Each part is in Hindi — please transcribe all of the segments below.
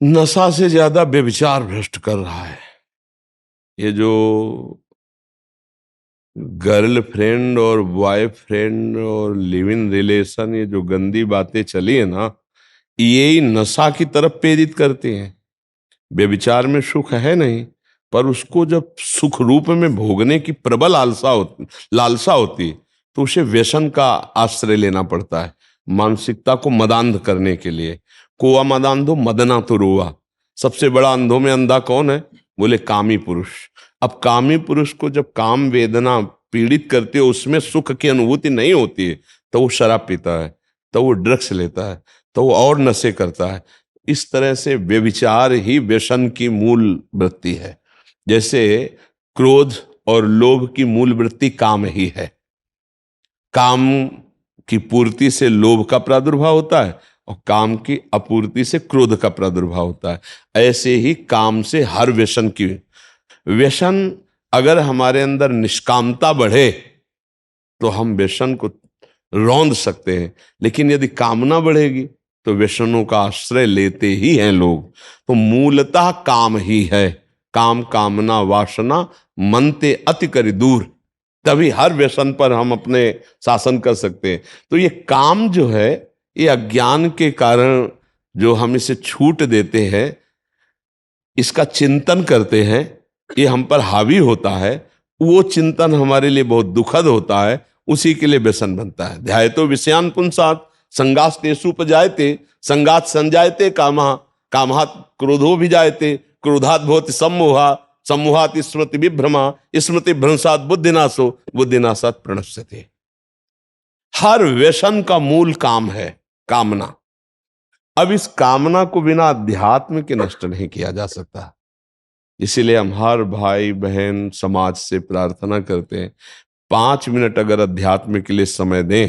नशा से ज्यादा व्यभिचार भ्रष्ट कर रहा है। ये जो गर्लफ्रेंड और बॉयफ्रेंड और लिव इन रिलेशन, ये जो गंदी बातें चली है ना, यही नशा की तरफ प्रेरित करती हैं। व्यभिचार में सुख है नहीं, पर उसको जब सुख रूप में भोगने की प्रबल लालसा होती है, तो उसे व्यसन का आश्रय लेना पड़ता है, मानसिकता को मदांध करने के लिए। कोआ मदांधो मदना तो रोआ। सबसे बड़ा अंधों में अंधा कौन है? बोले कामी पुरुष। अब कामी पुरुष को जब काम वेदना पीड़ित करती है, उसमें सुख की अनुभूति नहीं होती है, तो वो शराब पीता है, तो वो ड्रग्स लेता है, तो वो और नशे करता है। इस तरह से व्यभिचार ही व्यसन की मूल वृत्ति है। जैसे क्रोध और लोभ की मूल वृत्ति काम ही है। काम की पूर्ति से लोभ का प्रादुर्भाव होता है और काम की अपूर्ति से क्रोध का प्रादुर्भाव होता है। ऐसे ही काम से हर व्यसन अगर हमारे अंदर निष्कामता बढ़े तो हम व्यसन को रौंद सकते हैं, लेकिन यदि कामना बढ़ेगी तो व्यसनों का आश्रय लेते ही हैं लोग। तो मूलतः काम ही है। काम कामना वासना मनते अति करी दूर, तभी हर व्यसन पर हम अपने शासन कर सकते हैं। तो ये काम जो है, ये अज्ञान के कारण जो हम इसे छूट देते हैं, इसका चिंतन करते हैं, ये हम पर हावी होता है, वो चिंतन हमारे लिए बहुत दुखद होता है, उसी के लिए व्यसन बनता है। ध्यायतो विषयान पुंसात् संगास्तेषुपजायते संगात् संजायते कामः कामात् क्रोधो भिजायते क्रोधात् भवति सम्मोहा सम्मोहात् स्मृति विभ्रमा स्मृति भ्रंशात् बुद्धिनाशो बुद्धिनाशात् प्रणश्यते। हर व्यसन का मूल काम है कामना। अब इस कामना को बिना अध्यात्म के नष्ट नहीं किया जा सकता। इसीलिए हम हर भाई बहन समाज से प्रार्थना करते हैं, 5 मिनट अगर अध्यात्म के लिए समय दें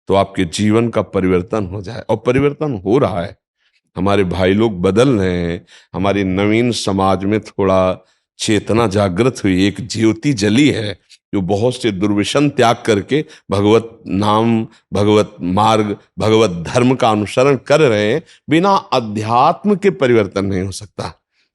तो आपके जीवन का परिवर्तन हो जाए। और परिवर्तन हो रहा है, हमारे भाई लोग बदल रहे हैं। हमारी नवीन समाज में थोड़ा चेतना जागृत हुई, एक ज्योति जली है जो बहुत से दुर्व्यसन त्याग करके भगवत नाम, भगवत मार्ग, भगवत धर्म का अनुसरण कर रहे हैं। बिना अध्यात्म के परिवर्तन नहीं हो सकता।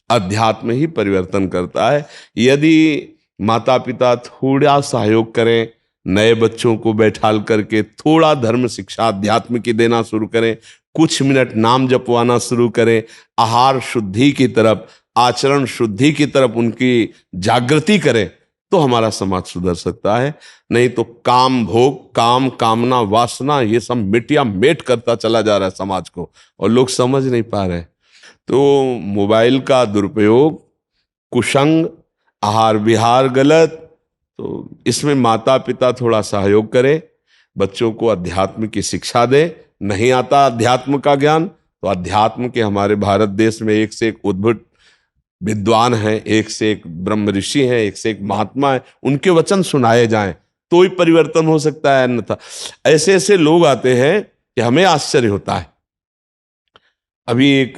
अध्यात्म ही परिवर्तन करता है। यदि माता पिता थोड़ा सहयोग करें, नए बच्चों को बैठाल करके थोड़ा धर्म शिक्षा अध्यात्म की देना शुरू करें, कुछ मिनट नाम जपवाना शुरू करें, आहार शुद्धि की तरफ, आचरण शुद्धि की तरफ उनकी जागृति करें, तो हमारा समाज सुधर सकता है। नहीं तो काम भोग, काम कामना वासना, ये सब मिटिया मेट करता चला जा रहा है समाज को, और लोग समझ नहीं पा रहे। तो मोबाइल का दुरुपयोग, कुसंग, आहार विहार गलत, तो इसमें माता पिता थोड़ा सहयोग करें, बच्चों को अध्यात्म की शिक्षा दें। नहीं आता अध्यात्म का ज्ञान, तो अध्यात्म के हमारे भारत देश में एक से एक उद्भट विद्वान हैं, एक से एक ब्रह्म ऋषि हैं, एक से एक महात्मा है, उनके वचन सुनाए जाएं तो ही परिवर्तन हो सकता है। अन्यथा ऐसे ऐसे लोग आते हैं कि हमें आश्चर्य होता है। अभी एक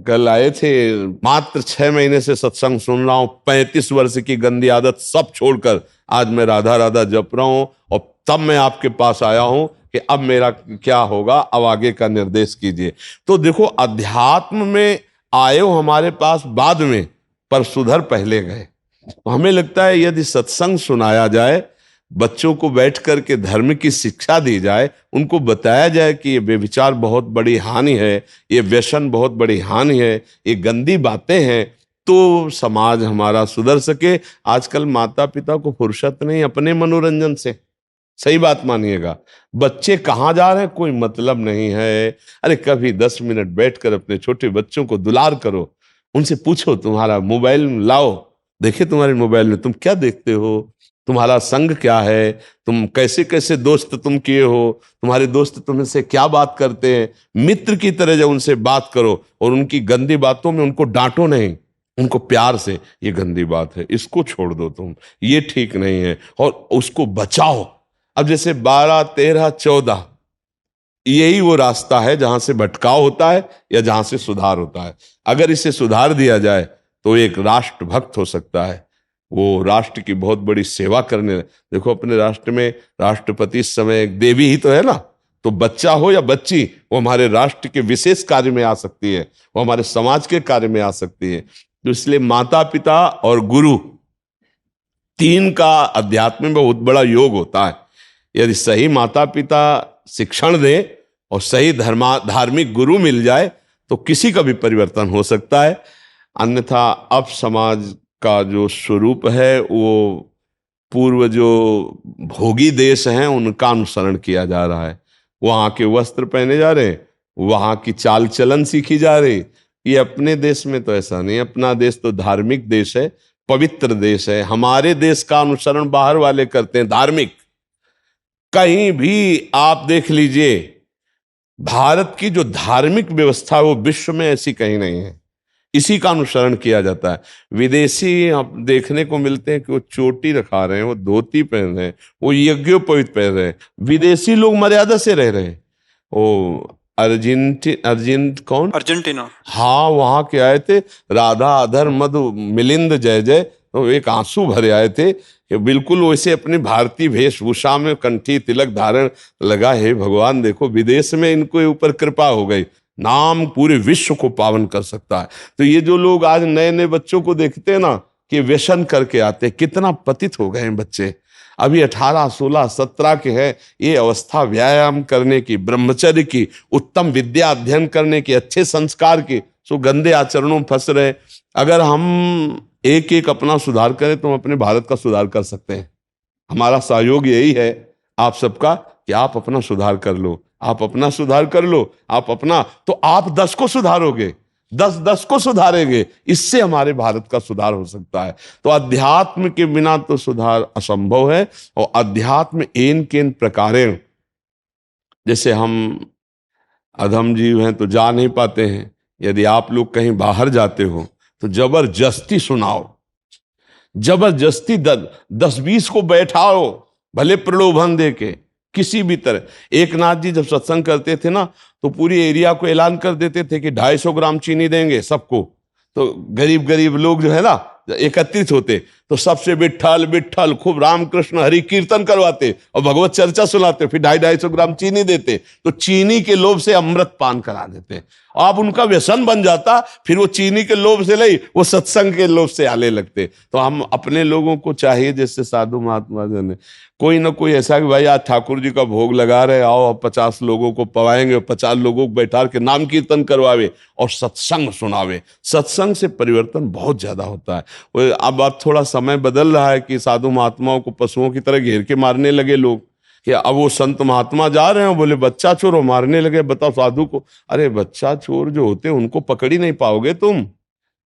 कल आए थे, मात्र 6 महीने से सत्संग सुन रहा हूं, 35 वर्ष की गंदी आदत सब छोड़कर आज मैं राधा राधा जप रहा हूं, और तब मैं आपके पास आया हूं कि अब मेरा क्या होगा, अब आगे का निर्देश कीजिए। तो देखो, अध्यात्म में आए हो हमारे पास बाद में, पर सुधर पहले गए। तो हमें लगता है यदि सत्संग सुनाया जाए, बच्चों को बैठ करके धर्म की शिक्षा दी जाए, उनको बताया जाए कि ये व्यभिचार बहुत बड़ी हानि है, ये व्यसन बहुत बड़ी हानि है, ये गंदी बातें हैं, तो समाज हमारा सुधर सके। आजकल माता पिता को फुर्सत नहीं अपने मनोरंजन से। सही बात मानिएगा, बच्चे कहाँ जा रहे हैं कोई मतलब नहीं है। अरे कभी 10 मिनट बैठकर अपने छोटे बच्चों को दुलार करो, उनसे पूछो, तुम्हारा मोबाइल लाओ, देखिए तुम्हारे मोबाइल में तुम क्या देखते हो, तुम्हारा संग क्या है, तुम कैसे कैसे दोस्त तुम किए हो, तुम्हारे दोस्त तुमसे क्या बात करते हैं। मित्र की तरह जब उनसे बात करो, और उनकी गंदी बातों में उनको डांटो नहीं, उनको प्यार से, ये गंदी बात है, इसको छोड़ दो तुम, ये ठीक नहीं है, और उसको बचाओ। अब जैसे 12, 13, 14, यही वो रास्ता है जहां से भटकाव होता है या जहां से सुधार होता है। अगर इसे सुधार दिया जाए तो एक राष्ट्र भक्त हो सकता है, वो राष्ट्र की बहुत बड़ी सेवा करने। देखो अपने राष्ट्र में राष्ट्रपति इस समय एक देवी ही तो है ना, तो बच्चा हो या बच्ची, वो हमारे राष्ट्र के विशेष कार्य में आ सकती है, वो हमारे समाज के कार्य में आ सकती है। तो इसलिए माता पिता और गुरु, तीन का अध्यात्म में बहुत बड़ा योग होता है। यदि सही माता पिता शिक्षण दें और सही धार्मिक गुरु मिल जाए तो किसी का भी परिवर्तन हो सकता है। अन्यथा अब समाज का जो स्वरूप है वो पूर्व जो भोगी देश हैं उनका अनुसरण किया जा रहा है। वहाँ के वस्त्र पहने जा रहे हैं, वहाँ की चाल चलन सीखी जा रही। ये अपने देश में तो ऐसा नहीं। अपना देश तो धार्मिक देश है, पवित्र देश है। हमारे देश का अनुसरण बाहर वाले करते हैं धार्मिक। कहीं भी आप देख लीजिए, भारत की जो धार्मिक व्यवस्था है वो विश्व में ऐसी कहीं नहीं है, इसी का अनुसरण किया जाता है। विदेशी आप देखने को मिलते हैं कि वो चोटी रखा रहे हैं, वो धोती पहन रहे हैं, वो यज्ञोपवीत पहन रहे हैं। विदेशी लोग मर्यादा से रह रहे हैं। वो अर्जेंटीना, हाँ, वहां के आए थे, राधा अधर मधु मिलिंद जय जय, तो एक आंसू भरे आए थे कि बिल्कुल वैसे अपनी भारतीय वेशभूषा में कंठी तिलक धारण लगा है। भगवान देखो, विदेश में इनको ऊपर कृपा हो गई, नाम पूरे विश्व को पावन कर सकता है। तो ये जो लोग आज नए नए बच्चों को देखते हैं ना कि व्यसन करके आते, कितना पतित हो गए हैं बच्चे। अभी 18, 16, 17 के हैं। ये अवस्था व्यायाम करने की, ब्रह्मचर्य की, उत्तम विद्या अध्ययन करने की, अच्छे संस्कार की, सो गंदे आचरणों में फंस रहे। अगर हम एक एक अपना सुधार करें तो हम अपने भारत का सुधार कर सकते हैं। हमारा सहयोग यही है आप सबका कि आप अपना सुधार कर लो, आप अपना सुधार कर लो, आप अपना, तो आप 10 को सुधारोगे, 10 को सुधारेंगे, इससे हमारे भारत का सुधार हो सकता है। तो अध्यात्म के बिना तो सुधार असंभव है। और अध्यात्म एन केन प्रकारेण, जैसे हम अधम जीव हैं तो जा नहीं पाते हैं। यदि आप लोग कहीं बाहर जाते हो तो जबरदस्ती सुनाओ, जबरदस्ती 10-20 को बैठाओ, भले प्रलोभन दे के, किसी भी तरह। एक नाथ जी जब सत्संग करते थे ना तो पूरी एरिया को ऐलान कर देते थे कि 250 ग्राम चीनी देंगे सबको। तो गरीब गरीब लोग जो है ना एकत्रित होते, तो सबसे विट्ठल विट्ठल खूब रामकृष्ण हरि कीर्तन करवाते और भगवत चर्चा सुनाते, फिर 250 ग्राम चीनी देते। तो चीनी के लोभ से अमृत पान करा देते। अब उनका व्यसन बन जाता, फिर वो चीनी के लोभ से नहीं, वो सत्संग के लोभ से आने लगते। तो हम अपने लोगों को चाहिए, जैसे साधु महात्मा जन ने कोई ना कोई ऐसा कि भाई आज ठाकुर जी का भोग लगा रहे, आओ 50 लोगों को पवाएंगे, 50 लोगों को बैठा के नाम कीर्तन करवावे और सत्संग सुनावे। सत्संग से परिवर्तन बहुत ज्यादा होता है। अब थोड़ा समय बदल रहा है कि साधु महात्माओं को पशुओं की तरह घेर के मारने लगे लोग, कि अब वो संत महात्मा जा रहे हैं, बोले बच्चा चोर, मारने लगे। बताओ साधु को, अरे बच्चा चोर जो होते हैं उनको पकड़ ही नहीं पाओगे तुम,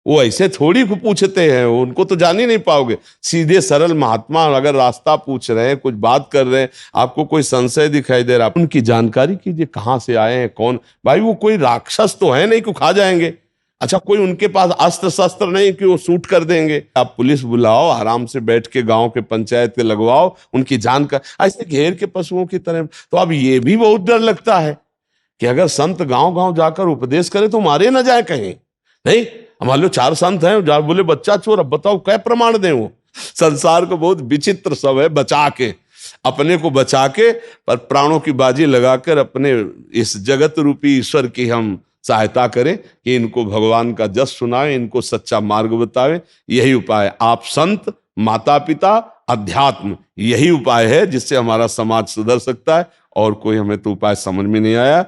वो ऐसे थोड़ी पूछते हैं, उनको तो जान ही नहीं पाओगे। सीधे सरल महात्मा अगर रास्ता पूछ रहे हैं, कुछ बात कर रहे हैं, आपको कोई संशय दिखाई दे रहा है, उनकी जानकारी कीजिए, कहाँ से आए हैं, कौन। भाई वो कोई राक्षस तो है नहीं कि खा जाएंगे। अच्छा, कोई उनके पास अस्त्र शस्त्र नहीं कि वो शूट कर देंगे। आप पुलिस बुलाओ, आराम से बैठ के गांव के पंचायत के लगवाओ, उनकी जान का ऐसे घेर के पशुओं की तरह। तो अब ये भी बहुत डर लगता है कि अगर संत गांव गांव जाकर उपदेश करे तो मारे ना जाए कहीं। नहीं, मान लो 4 संत हैं, जा बोले बच्चा चोर, अब बताओ क्या प्रमाण दें। वो संसार को बहुत विचित्र सब है, बचा के, अपने को बचा के, पर प्राणों की बाजी लगाकर अपने इस जगत रूपी ईश्वर की हम सहायता करें कि इनको भगवान का जस सुनाए, इनको सच्चा मार्ग बतावे। यही उपाय, आप संत, माता पिता, अध्यात्म, यही उपाय है जिससे हमारा समाज सुधर सकता है। और कोई हमें तो उपाय समझ में नहीं आया।